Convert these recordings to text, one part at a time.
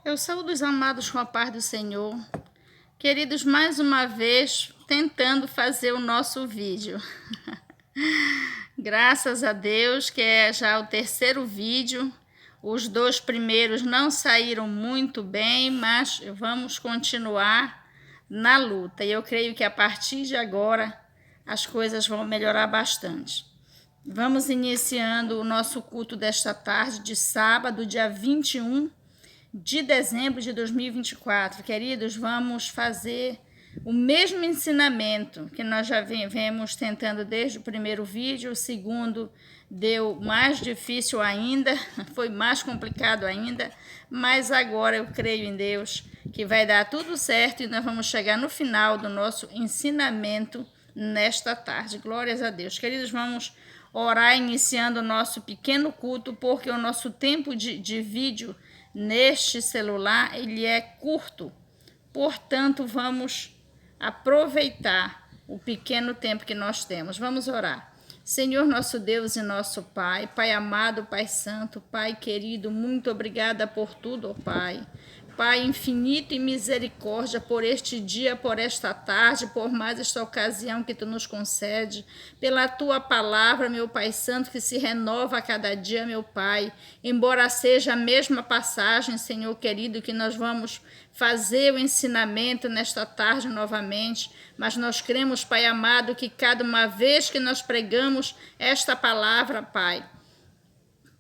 Eu saúdo os amados com a paz do Senhor. Queridos, mais uma vez tentando fazer o nosso vídeo. Graças a Deus que é já o terceiro vídeo. Os dois primeiros não saíram muito bem, mas vamos continuar na luta. E eu creio que a partir de agora as coisas vão melhorar bastante. Vamos iniciando o nosso culto desta tarde de sábado, dia 21 de dezembro de 2024. Queridos, vamos fazer o mesmo ensinamento que nós já vemos tentando desde o primeiro vídeo. O segundo deu mais difícil ainda, foi mais complicado ainda, mas agora eu creio em Deus que vai dar tudo certo e nós vamos chegar no final do nosso ensinamento nesta tarde. Glórias a Deus. Queridos, vamos orar iniciando o nosso pequeno culto, porque o nosso tempo de vídeo neste celular ele é curto, portanto vamos aproveitar o pequeno tempo que nós temos. Vamos orar. Senhor nosso Deus e nosso Pai, Pai amado, Pai santo, Pai querido, muito obrigada por tudo, ó Pai. Pai infinito e misericórdia por este dia, por esta tarde, por mais esta ocasião que Tu nos concede, pela Tua palavra, meu Pai Santo, que se renova a cada dia, meu Pai. Embora seja a mesma passagem, Senhor querido, que nós vamos fazer o ensinamento nesta tarde novamente, mas nós cremos, Pai amado, que cada uma vez que nós pregamos esta palavra, Pai,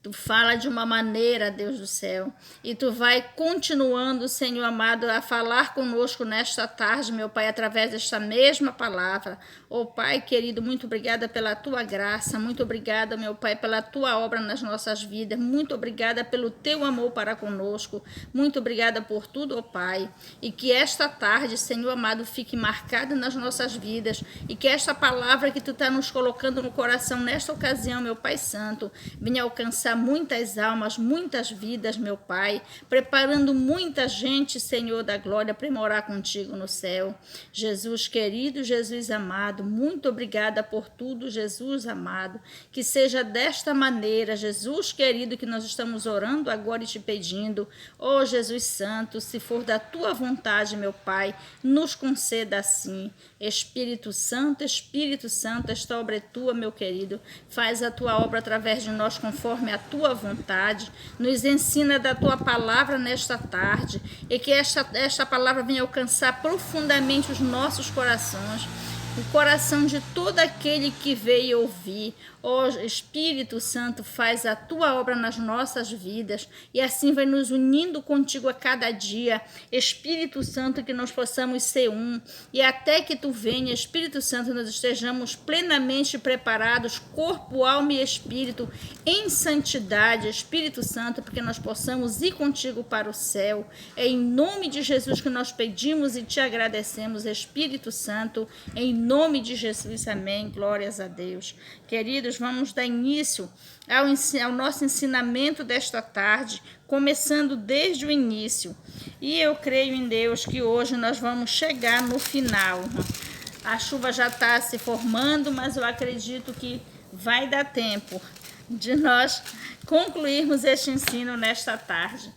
Tu fala de uma maneira, Deus do céu, e Tu vai continuando, Senhor amado, a falar conosco nesta tarde, meu Pai, através desta mesma palavra. Oh, Pai querido, muito obrigada pela Tua graça, muito obrigada, meu Pai, pela Tua obra nas nossas vidas, muito obrigada pelo Teu amor para conosco, muito obrigada por tudo, oh Pai, e que esta tarde, Senhor amado, fique marcada nas nossas vidas, e que esta palavra que Tu está nos colocando no coração nesta ocasião, meu Pai Santo, venha alcançar muitas almas, muitas vidas, meu Pai, preparando muita gente, Senhor da glória, para morar contigo no céu. Jesus querido, Jesus amado, muito obrigada por tudo, Jesus amado, que seja desta maneira, Jesus querido, que nós estamos orando agora e te pedindo, ó Jesus Santo, se for da Tua vontade, meu Pai, nos conceda assim. Espírito Santo, esta obra é Tua, meu querido, faz a Tua obra através de nós conforme a Tua vontade, nos ensina da Tua palavra nesta tarde, e que esta palavra venha alcançar profundamente os nossos corações, o coração de todo aquele que veio ouvir. Ó Espírito Santo, faz a Tua obra nas nossas vidas e assim vai nos unindo contigo a cada dia. Espírito Santo, que nós possamos ser um e até que Tu venha, Espírito Santo, nós estejamos plenamente preparados, corpo, alma e espírito, em santidade, Espírito Santo, porque nós possamos ir contigo para o céu. É em nome de Jesus que nós pedimos e te agradecemos, Espírito Santo, em nome de Jesus, amém. Glórias a Deus. Queridos, vamos dar início ao nosso ensinamento desta tarde, começando desde o início. E eu creio em Deus que hoje nós vamos chegar no final. A chuva já está se formando, mas eu acredito que vai dar tempo de nós concluirmos este ensino nesta tarde.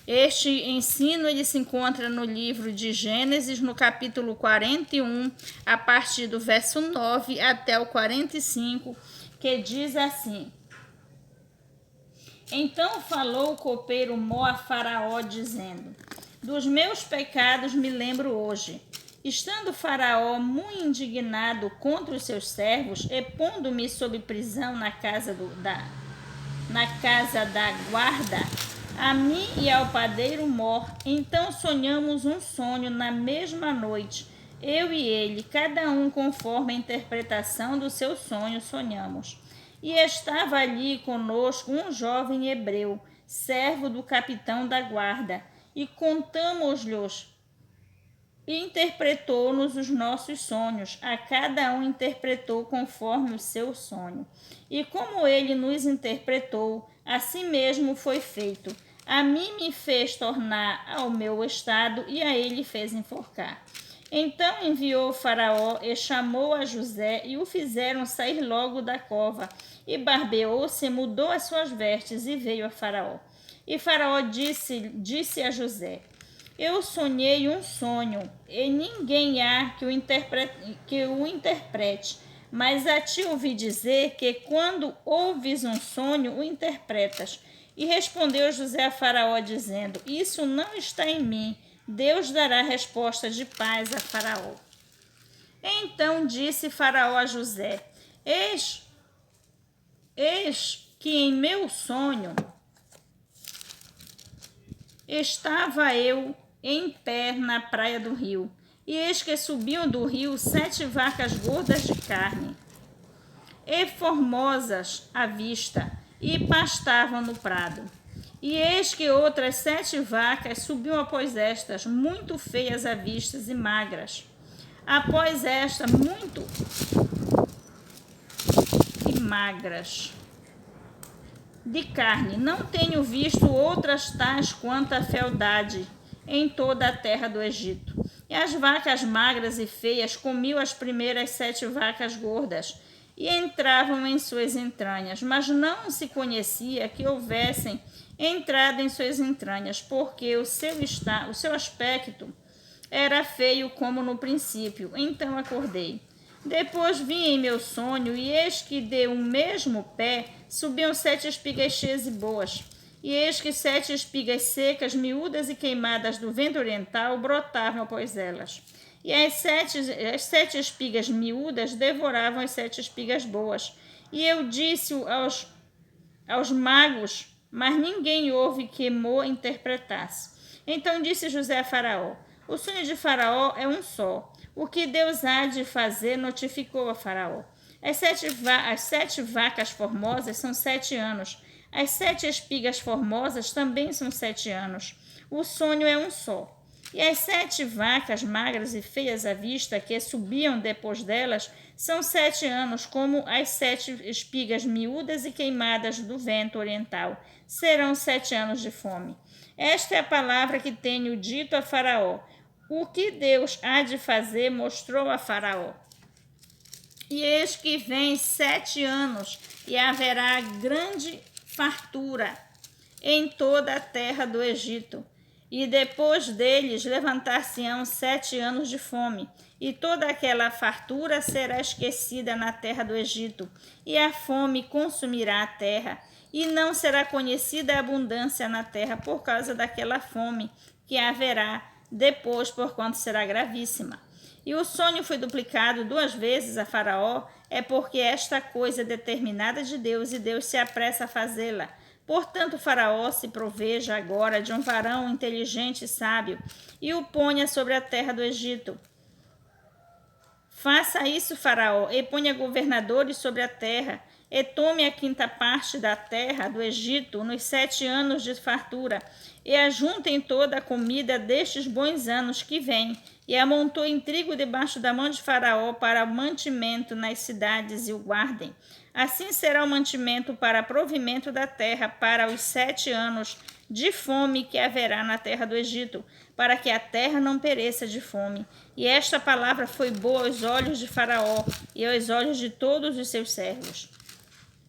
Este ensino ele se encontra no livro de Gênesis, no capítulo 41, a partir do verso 9 até o 45, que diz assim: Então falou o copeiro Mó a Faraó, dizendo: Dos meus pecados me lembro hoje. Estando Faraó muito indignado contra os seus servos, e pondo-me sob prisão na casa da guarda, a mim e ao padeiro Mó, então sonhamos um sonho na mesma noite, eu e ele, cada um conforme a interpretação do seu sonho sonhamos. E estava ali conosco um jovem hebreu, servo do capitão da guarda, e contamos-lhes, e interpretou-nos os nossos sonhos, a cada um interpretou conforme o seu sonho. E como ele nos interpretou, assim mesmo foi feito. A mim me fez tornar ao meu estado, e a ele fez enforcar. Então enviou Faraó e chamou a José, e o fizeram sair logo da cova. E barbeou-se, mudou as suas vestes, e veio a Faraó. E Faraó disse a José: eu sonhei um sonho, e ninguém há que o interprete, mas a ti ouvi dizer que quando ouves um sonho, o interpretas. E respondeu José a Faraó, dizendo: isso não está em mim. Deus dará resposta de paz a Faraó. Então disse Faraó a José: eis que em meu sonho estava eu em pé na praia do rio, e eis que subiam do rio 7 vacas gordas de carne, e formosas à vista, e pastavam no prado. E eis que outras 7 vacas subiam após estas, muito feias à vista e magras. Após esta, muito e magras de carne. Não tenho visto outras tais quanto a fealdade em toda a terra do Egito. E as vacas magras e feias comiam as primeiras 7 vacas gordas e entravam em suas entranhas, mas não se conhecia que houvessem entrado em suas entranhas, porque o seu aspecto era feio como no princípio. Então acordei. Depois vi em meu sonho, e eis que de um mesmo pé subiam 7 espigas cheias e boas. E eis que 7 espigas secas, miúdas e queimadas do vento oriental brotavam após elas. E as sete espigas miúdas devoravam as 7 espigas boas. E eu disse aos magos, mas ninguém houve que mo interpretasse. Então disse José a Faraó: o sonho de Faraó é um só. O que Deus há de fazer notificou a Faraó. As 7 vacas formosas são 7 anos. As 7 espigas formosas também são 7 anos. O sonho é um só. E as 7 vacas magras e feias à vista que subiam depois delas são 7 anos, como as 7 espigas miúdas e queimadas do vento oriental. Serão 7 anos de fome. Esta é a palavra que tenho dito a Faraó. O que Deus há de fazer mostrou a Faraó. E eis que vem 7 anos, e haverá grande fartura em toda a terra do Egito. E depois deles levantar-se-ão 7 anos de fome, e toda aquela fartura será esquecida na terra do Egito, e a fome consumirá a terra, e não será conhecida a abundância na terra por causa daquela fome que haverá depois, porquanto será gravíssima. E o sonho foi duplicado 2 vezes a Faraó, é porque esta coisa é determinada de Deus, e Deus se apressa a fazê-la. Portanto, Faraó se proveja agora de um varão inteligente e sábio, e o ponha sobre a terra do Egito. Faça isso, Faraó, e ponha governadores sobre a terra, e tome a 5ª parte da terra do Egito nos 7 anos de fartura, e ajuntem toda a comida destes bons anos que vêm, e amontoem trigo debaixo da mão de Faraó para o mantimento nas cidades, e o guardem. Assim será o mantimento para provimento da terra para os 7 anos de fome que haverá na terra do Egito, para que a terra não pereça de fome. E esta palavra foi boa aos olhos de Faraó e aos olhos de todos os seus servos.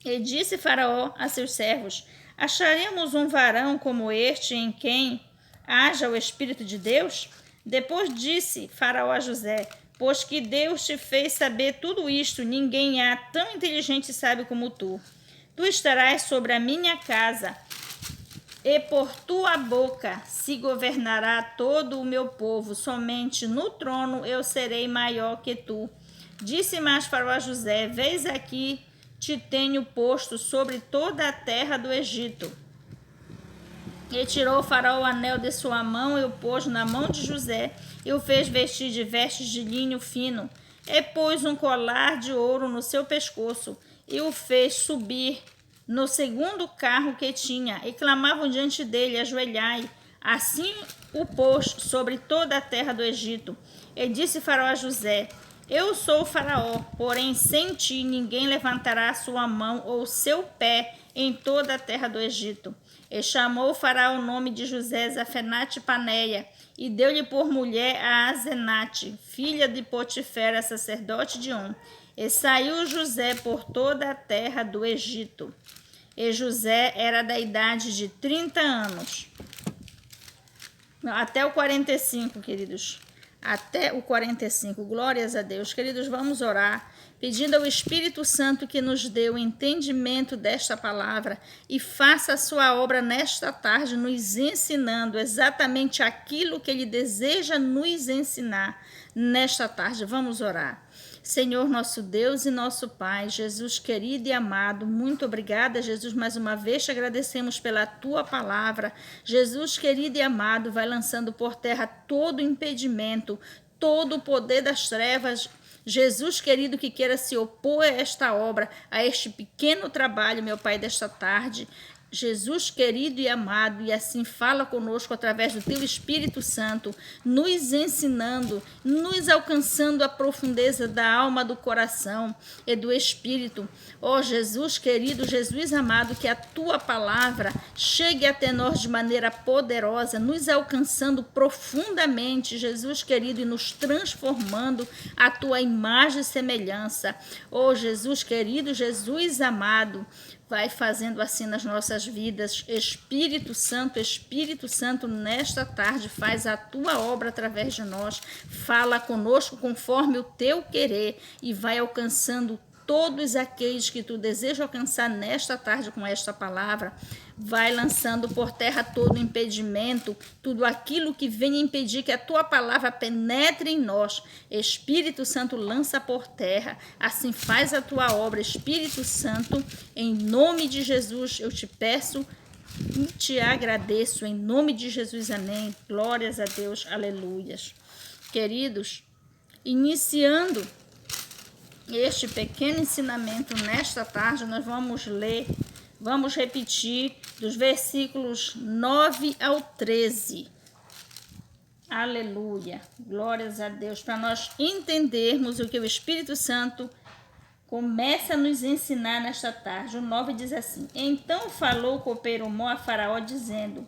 E disse Faraó a seus servos: acharemos um varão como este em quem haja o Espírito de Deus? Depois disse Faraó a José: pois que Deus te fez saber tudo isto, ninguém há tão inteligente e sábio como tu. Tu estarás sobre a minha casa, e por tua boca se governará todo o meu povo. Somente no trono eu serei maior que tu. Disse mais Faraó a José: vês aqui, te tenho posto sobre toda a terra do Egito. E tirou o Faraó o anel de sua mão e o pôs na mão de José, e o fez vestir de vestes de linho fino, e pôs um colar de ouro no seu pescoço, e o fez subir no 2º carro que tinha, e clamavam diante dele: ajoelhai. Assim o pôs sobre toda a terra do Egito. E disse Faraó a José: eu sou o Faraó, porém sem ti ninguém levantará sua mão ou seu pé em toda a terra do Egito. E chamou o Faraó o nome de José Zafenate Paneia, e deu-lhe por mulher a Azenate, filha de Potifera, sacerdote de On. E saiu José por toda a terra do Egito. e José era da idade de 30 anos. Até o 45, queridos. Até o 45. Glórias a Deus. Queridos, vamos orar, pedindo ao Espírito Santo que nos dê o entendimento desta palavra e faça a sua obra nesta tarde, nos ensinando exatamente aquilo que Ele deseja nos ensinar nesta tarde. Vamos orar. Senhor, nosso Deus e nosso Pai, Jesus querido e amado, muito obrigada, Jesus, mais uma vez te agradecemos pela tua palavra. Jesus querido e amado, vai lançando por terra todo impedimento, todo o poder das trevas. Jesus querido, que queira se opor a esta obra, a este pequeno trabalho, meu Pai, desta tarde. Jesus querido e amado, e assim fala conosco através do teu Espírito Santo, nos ensinando, nos alcançando a profundeza da alma, do coração e do Espírito. Ó Jesus querido, Jesus amado, que a tua palavra chegue até nós de maneira poderosa, nos alcançando profundamente, Jesus querido, e nos transformando a tua imagem e semelhança. Ó Jesus querido, Jesus amado, vai fazendo assim nas nossas vidas. Espírito Santo, nesta tarde, faz a tua obra através de nós. Fala conosco conforme o teu querer e vai alcançando todos aqueles que tu deseja alcançar nesta tarde com esta palavra. Vai lançando por terra todo impedimento, tudo aquilo que vem impedir que a tua palavra penetre em nós. Espírito Santo, lança por terra, assim faz a tua obra. Espírito Santo, em nome de Jesus, eu te peço e te agradeço, em nome de Jesus, amém. Glórias a Deus, aleluias. Queridos, iniciando este pequeno ensinamento nesta tarde, nós vamos repetir dos versículos 9 ao 13. Aleluia, glórias a Deus, para nós entendermos o que o Espírito Santo começa a nos ensinar nesta tarde. O 9 diz assim: Então falou o copeiro Mó a Faraó, dizendo: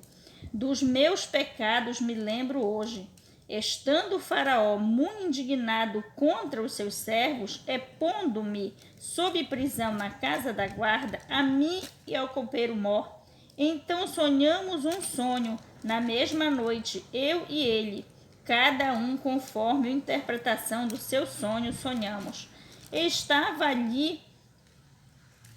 Dos meus pecados me lembro hoje. Estando o Faraó muito indignado contra os seus servos, pondo-me sob prisão na casa da guarda, a mim e ao copeiro Mó. Então sonhamos um sonho na mesma noite, eu e ele, cada um conforme a interpretação do seu sonho sonhamos. Estava ali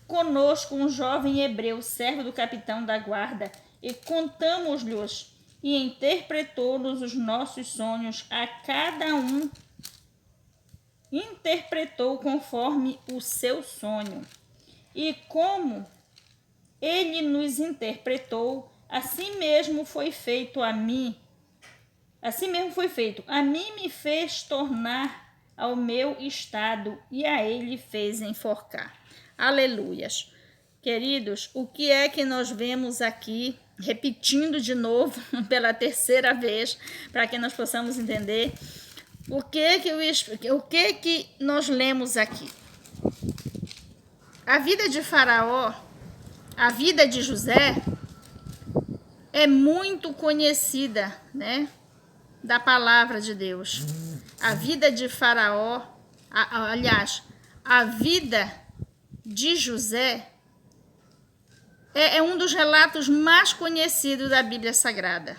conosco um jovem hebreu, servo do capitão da guarda, e contamos-lhes e interpretou-nos os nossos sonhos, a cada um interpretou conforme o seu sonho. E como ele nos interpretou, assim mesmo foi feito a mim. Assim mesmo foi feito. A mim me fez tornar ao meu estado e a ele fez enforcar. Aleluias. Queridos, o que é que nós vemos aqui? Repetindo de novo pela terceira vez, para que nós possamos entender o que nós lemos aqui. A vida de Faraó, a vida de José é muito conhecida, né, da palavra de Deus. A vida de Faraó, aliás, a vida de José é um dos relatos mais conhecidos da Bíblia Sagrada.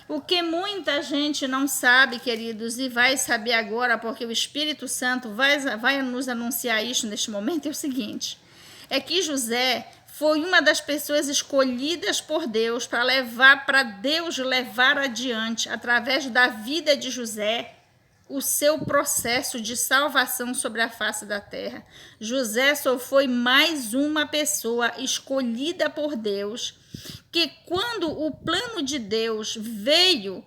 O que muita gente não sabe, queridos, e vai saber agora, porque o Espírito Santo vai nos anunciar isso neste momento, é o seguinte: é que José foi uma das pessoas escolhidas por Deus para Deus levar adiante, através da vida de José, o seu processo de salvação sobre a face da terra. José só foi mais uma pessoa escolhida por Deus, que quando o plano de Deus veio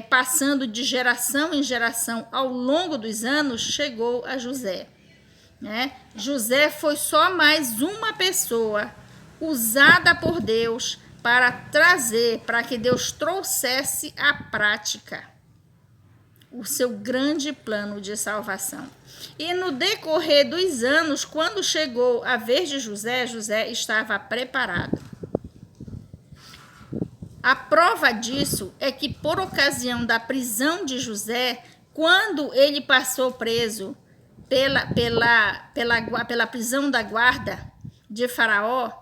passando de geração em geração ao longo dos anos, chegou a José, né? José foi só mais uma pessoa usada por Deus para que Deus trouxesse à prática o seu grande plano de salvação. E no decorrer dos anos, quando chegou a vez de José, José estava preparado. A prova disso é que, por ocasião da prisão de José, quando ele passou preso pela prisão da guarda, de Faraó,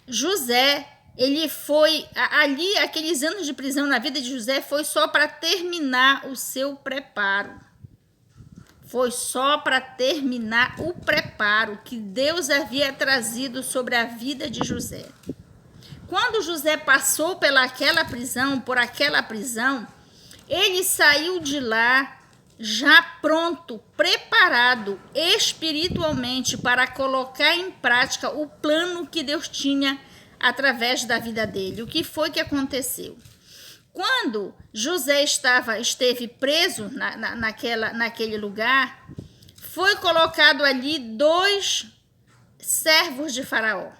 José, ele foi ali, aqueles anos de prisão na vida de José foi só para terminar o seu preparo. Foi só para terminar o preparo que Deus havia trazido sobre a vida de José. Quando José passou por aquela prisão, ele saiu de lá já pronto, preparado espiritualmente para colocar em prática o plano que Deus tinha através da vida dele. O que foi que aconteceu? Quando José esteve preso naquele lugar, foi colocado ali 2 servos de Faraó.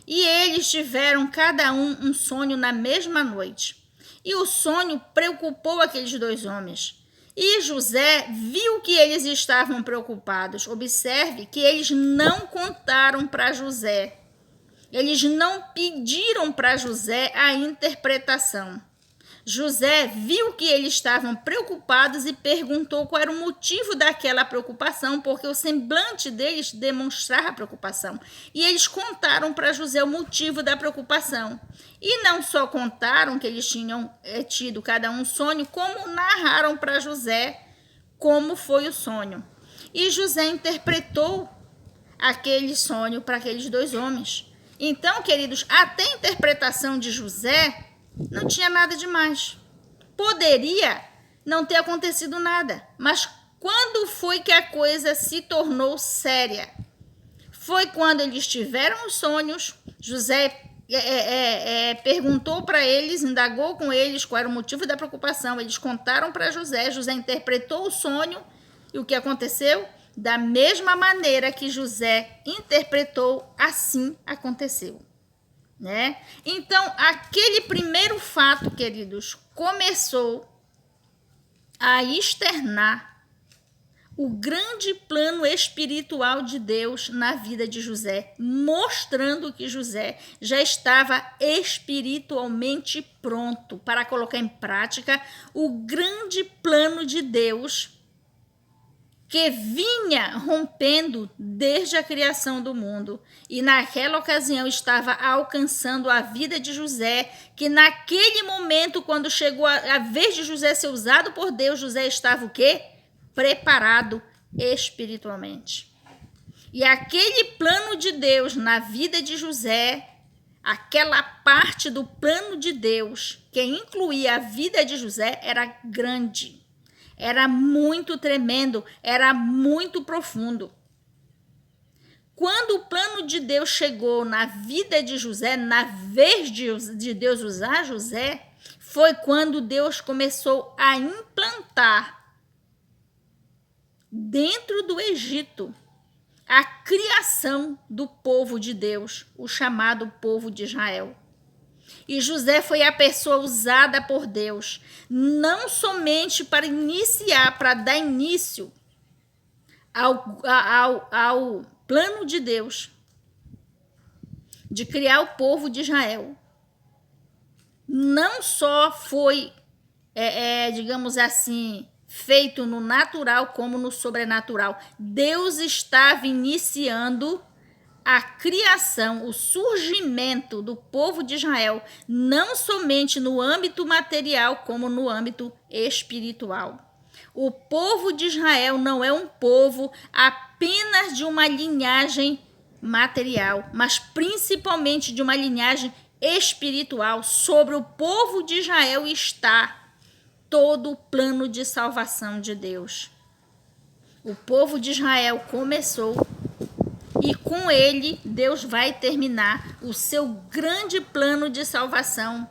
E eles tiveram cada um sonho na mesma noite. E o sonho preocupou aqueles 2 homens. E José viu que eles estavam preocupados. Observe que eles não contaram para José. Eles não pediram para José a interpretação. José viu que eles estavam preocupados e perguntou qual era o motivo daquela preocupação, porque o semblante deles demonstrava preocupação. E eles contaram para José o motivo da preocupação. E não só contaram que eles tinham tido cada um sonho, como narraram para José como foi o sonho. E José interpretou aquele sonho para aqueles 2 homens. Então, queridos, até a interpretação de José não tinha nada demais. Poderia não ter acontecido nada, mas quando foi que a coisa se tornou séria? Foi quando eles tiveram os sonhos. José perguntou para eles, indagou com eles qual era o motivo da preocupação. Eles contaram para José, José interpretou o sonho e o que aconteceu? Da mesma maneira que José interpretou, assim aconteceu. Né? Então, aquele primeiro fato, queridos, começou a externar o grande plano espiritual de Deus na vida de José, mostrando que José já estava espiritualmente pronto para colocar em prática o grande plano de Deus que vinha rompendo desde a criação do mundo. E naquela ocasião estava alcançando a vida de José, que naquele momento, quando chegou a vez de José ser usado por Deus, José estava o quê? Preparado espiritualmente. E aquele plano de Deus na vida de José, aquela parte do plano de Deus que incluía a vida de José era grande. Era muito tremendo, era muito profundo. Quando o plano de Deus chegou na vida de José, na vez de Deus usar José, foi quando Deus começou a implantar dentro do Egito a criação do povo de Deus, o chamado povo de Israel. E José foi a pessoa usada por Deus, não somente para iniciar, para dar início ao plano de Deus, de criar o povo de Israel. Não só foi, digamos assim, feito no natural como no sobrenatural. Deus estava iniciando a criação, o surgimento do povo de Israel, não somente no âmbito material, como no âmbito espiritual. O povo de Israel não é um povo apenas de uma linhagem material, mas principalmente de uma linhagem espiritual. Sobre o povo de Israel está todo o plano de salvação de Deus. O povo de Israel começou e com ele Deus vai terminar o seu grande plano de salvação.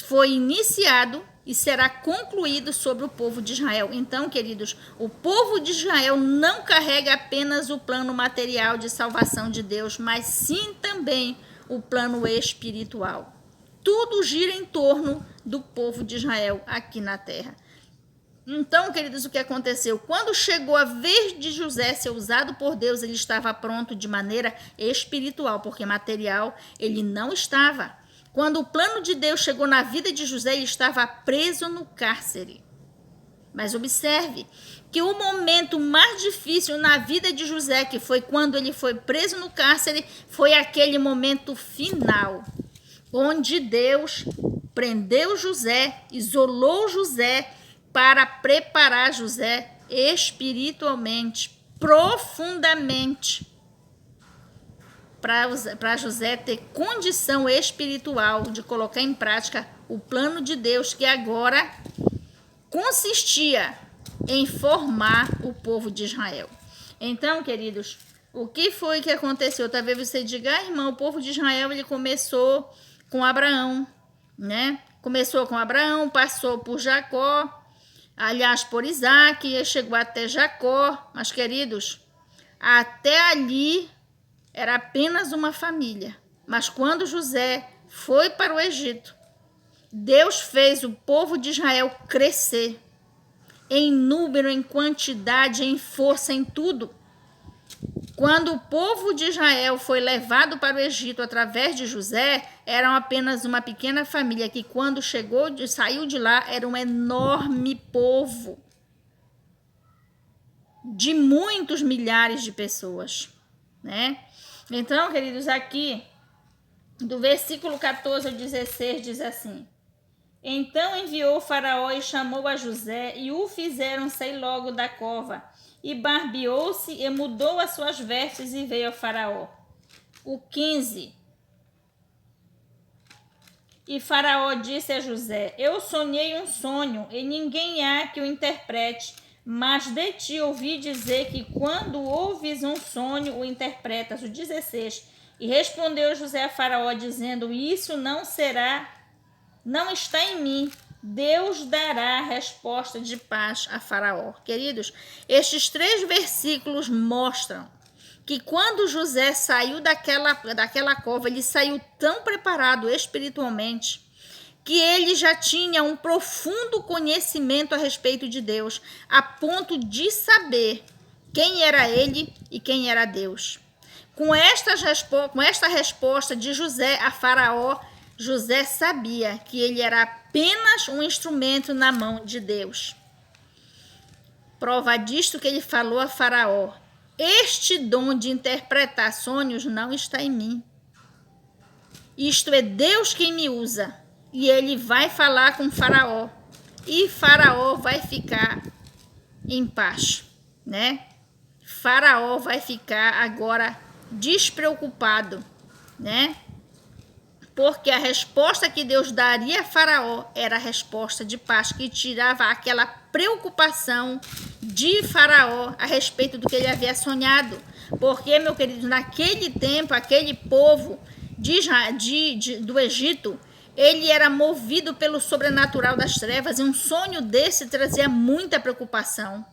Foi iniciado e será concluído sobre o povo de Israel. Então, queridos, o povo de Israel não carrega apenas o plano material de salvação de Deus, mas sim também o plano espiritual. Tudo gira em torno do povo de Israel aqui na terra. Então, queridos, o que aconteceu? Quando chegou a vez de José ser usado por Deus, ele estava pronto de maneira espiritual, porque material ele não estava. Quando o plano de Deus chegou na vida de José, ele estava preso no cárcere. Mas observe que o momento mais difícil na vida de José, que foi quando ele foi preso no cárcere, foi aquele momento final, onde Deus prendeu José, isolou José para preparar José espiritualmente, profundamente, para José ter condição espiritual de colocar em prática o plano de Deus, que agora consistia em formar o povo de Israel. Então, queridos, o que foi que aconteceu? Talvez você diga, irmão, o povo de Israel ele começou com Abraão, né? Começou com Abraão, passou por Jacó, aliás, por Isaac, e chegou até Jacó. Mas, queridos, até ali era apenas uma família. Mas quando José foi para o Egito, Deus fez o povo de Israel crescer em número, em quantidade, em força, em tudo. Quando o povo de Israel foi levado para o Egito através de José, eram apenas uma pequena família que quando saiu de lá, era um enorme povo de muitos milhares de pessoas, né? Então, queridos, aqui do versículo 14 ao 16 diz assim: Então enviou Faraó e chamou a José, e o fizeram sair logo da cova. E barbeou-se e mudou as suas vestes e veio a Faraó. O 15. E Faraó disse a José: Eu sonhei um sonho, e ninguém há que o interprete, mas de ti ouvi dizer que quando ouves um sonho, o interpretas. O 16. E respondeu José a Faraó, dizendo: Isso não está em mim. Deus dará resposta de paz a Faraó. Queridos, estes 3 versículos mostram que quando José saiu daquela cova, ele saiu tão preparado espiritualmente que ele já tinha um profundo conhecimento a respeito de Deus, a ponto de saber quem era ele e quem era Deus. Com esta resposta de José a Faraó, José sabia que ele era apenas um instrumento na mão de Deus. Prova disto que ele falou a Faraó: Este dom de interpretar sonhos não está em mim. Isto é Deus quem me usa. E ele vai falar com Faraó. E Faraó vai ficar em paz, né? Faraó vai ficar agora despreocupado, né? Porque a resposta que Deus daria a Faraó era a resposta de paz, que tirava aquela preocupação de Faraó a respeito do que ele havia sonhado. Porque, meu querido, naquele tempo, aquele povo do Egito, ele era movido pelo sobrenatural das trevas, e um sonho desse trazia muita preocupação.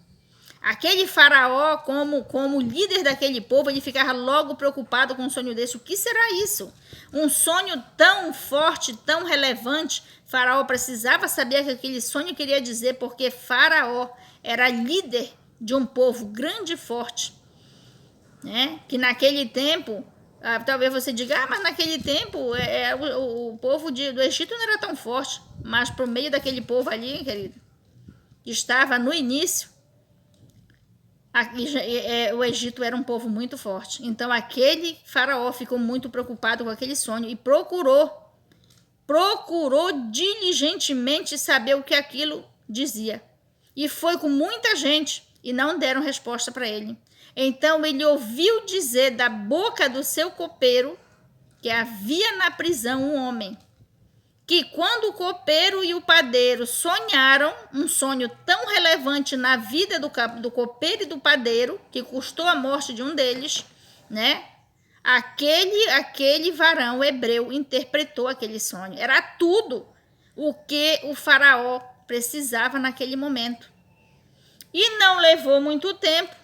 Aquele Faraó, como líder daquele povo, ele ficava logo preocupado com um sonho desse. O que será isso? Um sonho tão forte, tão relevante. Faraó precisava saber o que aquele sonho queria dizer, porque Faraó era líder de um povo grande e forte, né? Que naquele tempo, talvez você diga, mas naquele tempo o povo do Egito não era tão forte. Mas por meio daquele povo ali, querido, que estava no início, o Egito era um povo muito forte. Então aquele Faraó ficou muito preocupado com aquele sonho e procurou diligentemente saber o que aquilo dizia. E foi com muita gente e não deram resposta para ele. Então ele ouviu dizer da boca do seu copeiro que havia na prisão um homem, que quando o copeiro e o padeiro sonharam um sonho tão relevante na vida do copeiro e do padeiro, que custou a morte de um deles, né? Aquele varão hebreu interpretou aquele sonho. Era tudo o que o Faraó precisava naquele momento. E não levou muito tempo.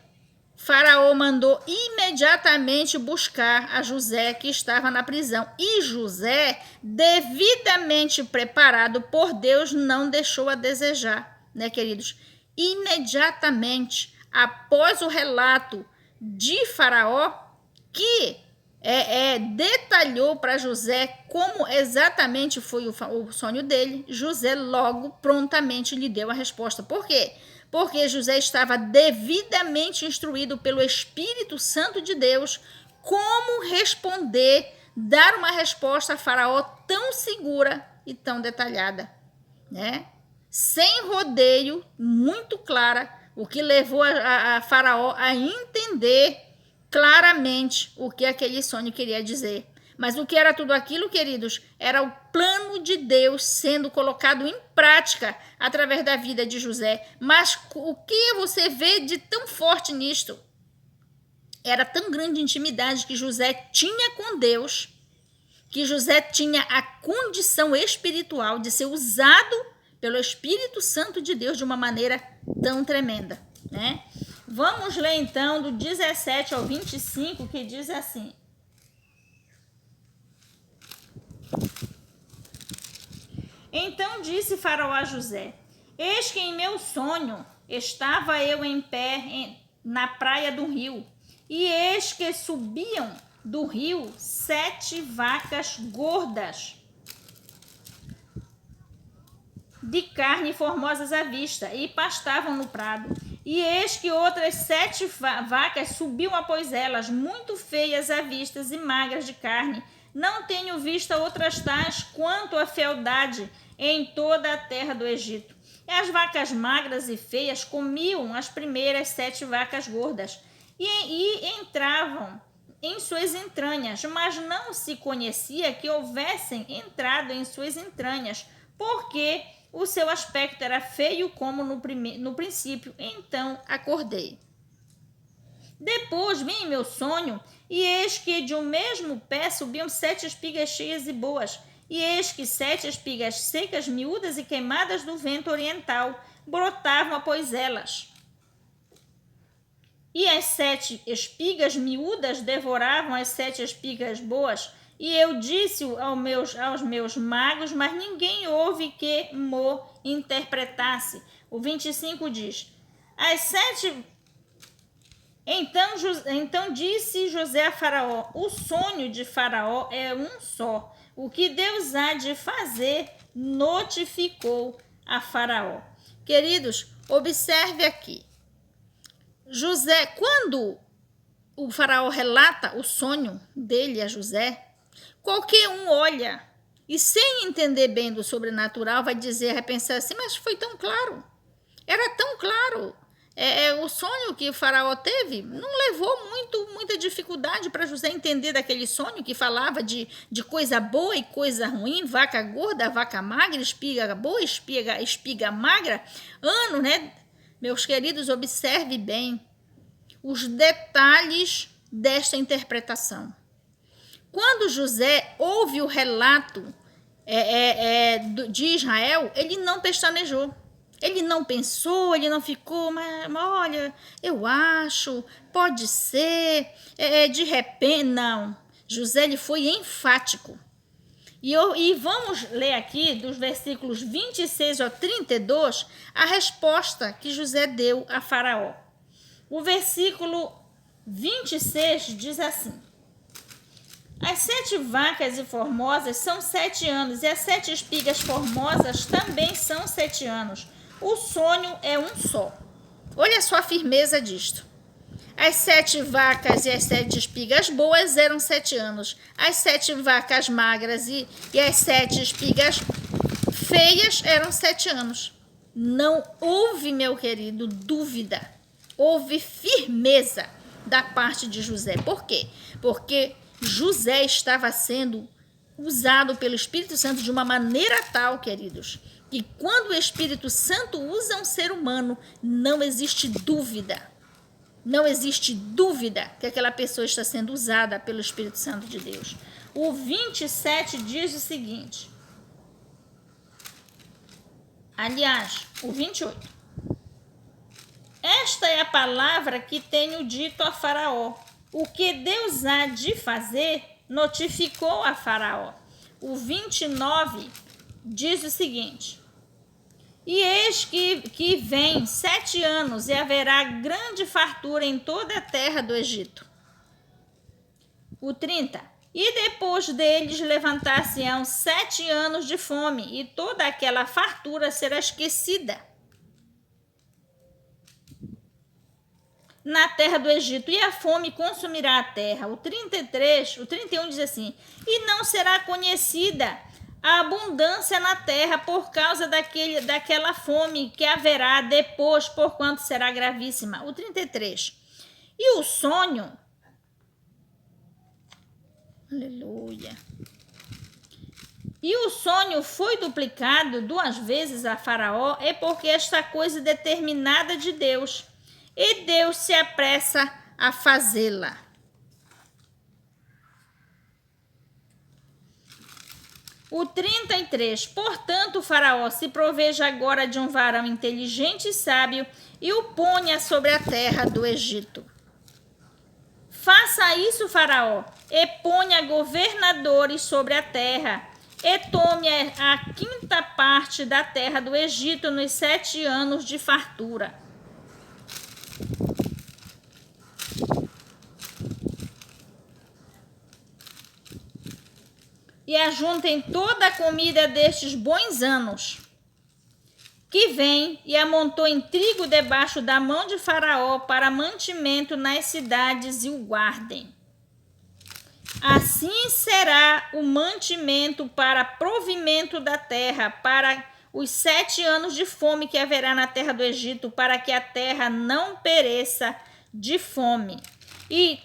Faraó mandou imediatamente buscar a José, que estava na prisão. E José, devidamente preparado por Deus, não deixou a desejar, né, queridos? Imediatamente, após o relato de Faraó, que detalhou para José como exatamente foi o sonho dele. José logo, prontamente lhe deu a resposta. Por quê? Porque José estava devidamente instruído pelo Espírito Santo de Deus como responder, dar uma resposta a Faraó tão segura e tão detalhada, né? Sem rodeio, muito clara, o que levou a Faraó a entender claramente o que aquele sonho queria dizer. Mas o que era tudo aquilo, queridos? Era o plano de Deus sendo colocado em prática através da vida de José. Mas o que você vê de tão forte nisto? Era tão grande a intimidade que José tinha com Deus, que José tinha a condição espiritual de ser usado pelo Espírito Santo de Deus de uma maneira tão tremenda, né? Vamos ler então do 17 ao 25, que diz assim: Então disse Faraó a José: Eis que em meu sonho estava eu em pé na praia do rio, e eis que subiam do rio 7 vacas gordas, de carne formosas à vista, e pastavam no prado. E eis que outras 7 vacas subiam após elas, muito feias à vista e magras de carne. Não tenho visto outras tais quanto a fealdade em toda a terra do Egito. E as vacas magras e feias comiam as primeiras 7 vacas gordas, e entravam em suas entranhas, mas não se conhecia que houvessem entrado em suas entranhas, porque o seu aspecto era feio como no princípio. Então acordei. Depois vi em meu sonho, e eis que de um mesmo pé subiam 7 espigas cheias e boas, e eis que 7 espigas secas, miúdas e queimadas do vento oriental brotavam após elas. E as 7 espigas miúdas devoravam as 7 espigas boas. E eu disse aos meus magos, mas ninguém houve que mo interpretasse. O 25 diz: As 7... Então disse José a Faraó: O sonho de Faraó é um só. O que Deus há de fazer, notificou a Faraó. Queridos, observe aqui. José, quando o Faraó relata o sonho dele a José, qualquer um olha e, sem entender bem do sobrenatural, vai pensar assim: mas foi tão claro, era tão claro. O sonho que o Faraó teve não levou muita dificuldade para José entender daquele sonho que falava de coisa boa e coisa ruim, vaca gorda, vaca magra, espiga boa, espiga magra, ano, né? Meus queridos, observe bem os detalhes desta interpretação. Quando José ouve o relato de Israel, ele não pestanejou. Ele não pensou, ele não ficou, mas olha, eu acho, pode ser, de repente, não. José ele foi enfático. E vamos ler aqui, dos versículos 26 ao 32, a resposta que José deu a Faraó. O versículo 26 diz assim: As 7 vacas e formosas são 7 anos, e as 7 espigas formosas também são 7 anos. O sonho é um só. Olha só a firmeza disto. As 7 vacas e as 7 espigas boas eram 7 anos. As 7 vacas magras e as 7 espigas feias eram 7 anos. Não houve, meu querido, dúvida. Houve firmeza da parte de José. Por quê? Porque José estava sendo usado pelo Espírito Santo de uma maneira tal, queridos, que quando o Espírito Santo usa um ser humano, não existe dúvida. Não existe dúvida que aquela pessoa está sendo usada pelo Espírito Santo de Deus. O 27 diz o seguinte. Aliás, o 28. Esta é a palavra que tenho dito a Faraó. O que Deus há de fazer, notificou a Faraó. O 29 diz o seguinte: E eis que vem 7 anos, e haverá grande fartura em toda a terra do Egito. O 30. E depois deles levantar-se-ão 7 anos de fome, e toda aquela fartura será esquecida na terra do Egito, e a fome consumirá a terra. O 33, o 31 diz assim: e não será conhecida a abundância na terra por causa daquela fome que haverá depois, porquanto será gravíssima. O 33. E o sonho, aleluia, e o sonho foi duplicado 2 vezes a Faraó, é porque esta coisa é determinada de Deus, e Deus se apressa a fazê-la. O 33. Portanto, Faraó se proveja agora de um varão inteligente e sábio e o ponha sobre a terra do Egito. Faça isso, Faraó, e ponha governadores sobre a terra, e tome a 5ª parte da terra do Egito nos 7 anos de fartura. E ajuntem toda a comida destes bons anos que vem, e amontoem trigo debaixo da mão de Faraó para mantimento nas cidades, e o guardem. Assim será o mantimento para provimento da terra, para os 7 anos de fome que haverá na terra do Egito, para que a terra não pereça de fome. E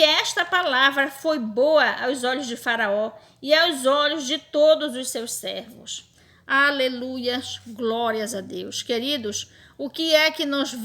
esta palavra foi boa aos olhos de Faraó e aos olhos de todos os seus servos. Aleluia, glórias a Deus. Queridos, o que é que nós vemos